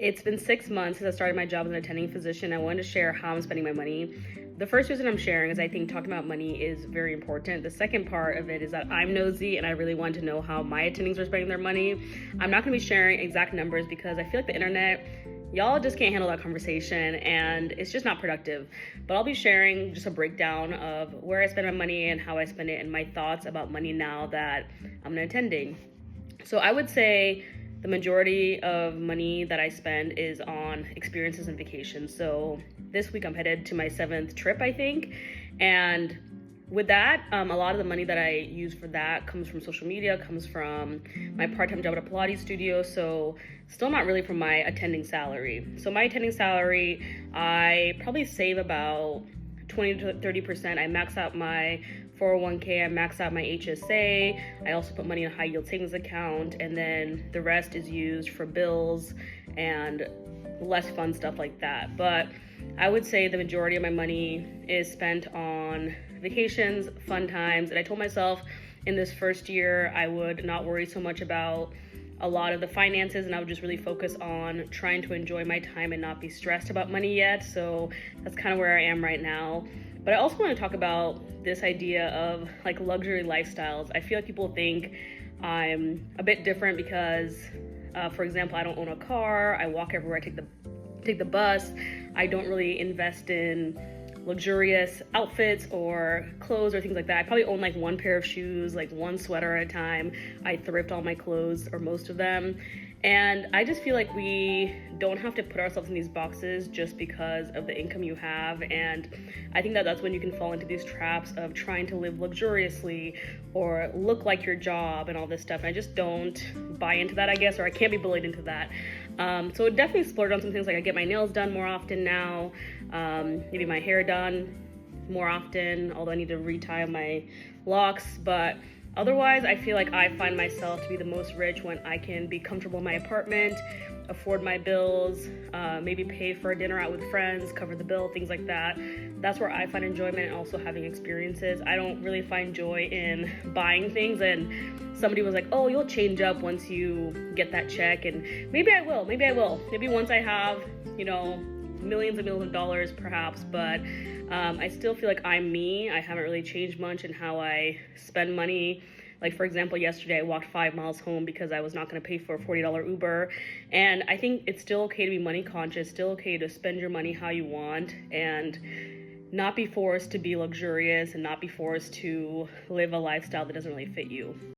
It's been 6 months since I started my job as an attending physician. I wanted to share how I'm spending my money. The first reason I'm sharing is I think talking about money is very important. The second part of it is that I'm nosy and I really want to know how my attendings are spending their money. I'm not going to be sharing exact numbers because I feel like the internet, y'all just can't handle that conversation and it's just not productive. But I'll be sharing just a breakdown of where I spend my money and how I spend it and my thoughts about money now that I'm an attending. So I would say the majority of money that I spend is on experiences and vacations. So this week I'm headed to my 7th trip, I think. And with that, a lot of the money that I use for that comes from social media, comes from my part-time job at a Pilates studio. So still not really from my attending salary. So my attending salary, I probably save about 20 to 30%. I max out my 401k, I max out my HSA. I also put money in a high yield savings account, and then the rest is used for bills and less fun stuff like that. But I would say the majority of my money is spent on vacations, fun times, and I told myself in this first year I would not worry so much about a lot of the finances and I would just really focus on trying to enjoy my time and not be stressed about money yet. So that's kind of where I am right now. But I also want to talk about this idea of like luxury lifestyles. I feel like people think I'm a bit different because, for example, I don't own a car. I walk everywhere. I take the bus. I don't really invest in luxurious outfits or clothes or things like that. I probably own like one pair of shoes, like one sweater at a time. I thrift all my clothes or most of them. And I just feel like we don't have to put ourselves in these boxes just because of the income you have. And I think that that's when you can fall into these traps of trying to live luxuriously or look like your job and all this stuff. And I just don't buy into that, I guess, or I can't be bullied into that. So I definitely splurge on some things, like I get my nails done more often now, maybe my hair done more often, although I need to retie my locks. But otherwise, I feel like I find myself to be the most rich when I can be comfortable in my apartment, afford my bills, maybe pay for a dinner out with friends, cover the bill, things like that. That's where I find enjoyment, and also having experiences. I don't really find joy in buying things, and somebody was like, oh, you'll change up once you get that check, and maybe I will. Maybe once I have, millions and millions of dollars perhaps, but I still feel like I'm me. I haven't really changed much in how I spend money. Like, for example, yesterday I walked 5 miles home because I was not going to pay for a $40 Uber. And I think it's still okay to be money conscious, still okay to spend your money how you want and not be forced to be luxurious and not be forced to live a lifestyle that doesn't really fit you.